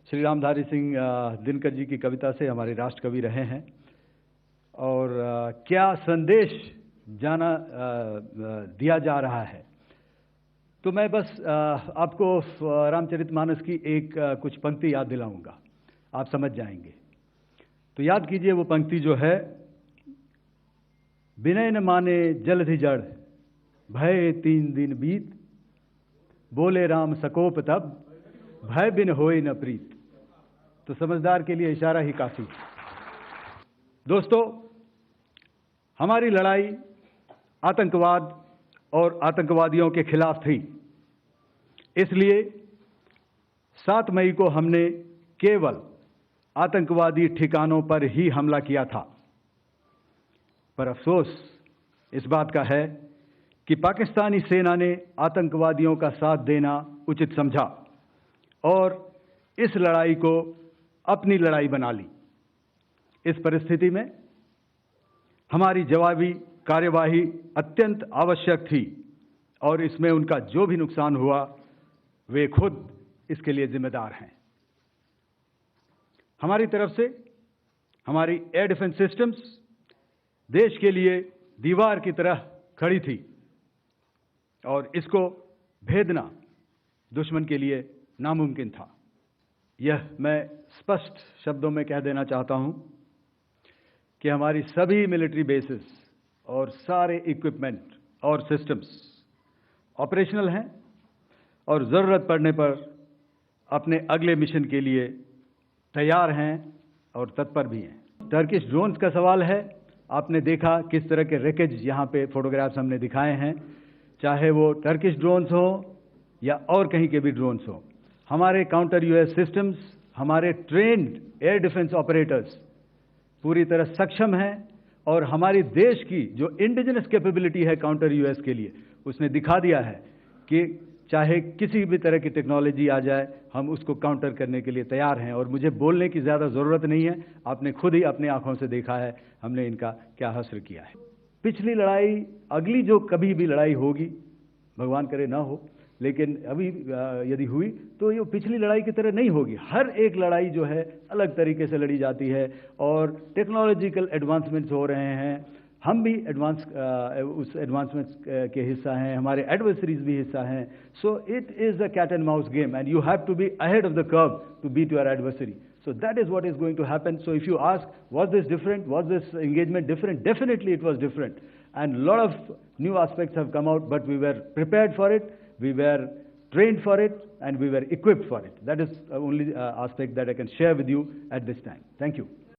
श्री रामधारी सिंह दिनकर जी की कविता से हमारे राष्ट्र कवि रहे हैं। और क्या संदेश दिया जा रहा है, तो मैं बस आपको रामचरितमानस की एक कुछ पंक्ति याद दिलाऊंगा, आप समझ जाएंगे। तो याद कीजिए वो पंक्ति जो है, विनय न माने जलधि जड़, भय 3 दिन बीत, बोले राम सकोप तब, भय बिन होए न प्रीत। तो समझदार के लिए इशारा ही काफी। दोस्तों, हमारी लड़ाई आतंकवाद और आतंकवादियों के खिलाफ थी, इसलिए 7 मई को हमने केवल आतंकवादी ठिकानों पर ही हमला किया था। पर अफसोस इस बात का है कि पाकिस्तानी सेना ने आतंकवादियों का साथ देना उचित समझा और इस लड़ाई को अपनी लड़ाई बना ली। इस परिस्थिति में हमारी जवाबी कार्यवाही अत्यंत आवश्यक थी और इसमें उनका जो भी नुकसान हुआ वे खुद इसके लिए जिम्मेदार हैं। हमारी तरफ से हमारी एयर डिफेंस सिस्टम्स देश के लिए दीवार की तरह खड़ी थी और इसको भेदना दुश्मन के लिए नामुमकिन था। यह मैं स्पष्ट शब्दों में कह देना चाहता हूं कि हमारी सभी मिलिट्री बेसिस और सारे इक्विपमेंट और सिस्टम्स ऑपरेशनल हैं और ज़रूरत पड़ने पर अपने अगले मिशन के लिए तैयार हैं और तत्पर भी हैं। टर्किश ड्रोन्स का सवाल है। आपने देखा किस तरह के रेकेज यहाँ पे फोटोग्राफ्स हमने दिखाए हैं, चाहे वो टर्किश ड्रोन्स हो या और कहीं के भी ड्रोन्स हो। हमारे काउंटर यूएस सिस्टम्स, हमारे ट्रेन्ड एयर डिफेंस ऑपरेटर्स पूरी तरह सक्षम हैं और हमारी देश की जो इंडिजिनस कैपेबिलिटी है काउंटर यूएस के लिए, उसने दिखा दिया है कि चाहे किसी भी तरह की टेक्नोलॉजी आ जाए, हम उसको काउंटर करने के लिए तैयार हैं। और मुझे बोलने की ज़्यादा ज़रूरत नहीं है, आपने खुद ही अपनी आंखों से देखा है हमने इनका क्या हश्र किया है। पिछली लड़ाई, अगली जो कभी भी लड़ाई होगी, भगवान करे ना हो, लेकिन अभी यदि हुई तो ये पिछली लड़ाई की तरह नहीं होगी। हर एक लड़ाई जो है अलग तरीके से लड़ी जाती है और टेक्नोलॉजिकल एडवांसमेंट्स हो रहे हैं। हम भी उस एडवांसमेंट्स के हिस्सा हैं, हमारे एडवर्सरीज भी हिस्सा हैं। So it is a cat and mouse game and you have to be ahead of the curve to beat your adversary. So that is what is going to happen. So if you ask, was this different? Was this engagement different? Definitely it was different. And a lot of new aspects have come out, but we were prepared for it, we were trained for it, and we were equipped for it. That is the only aspect that I can share with you at this time. Thank you.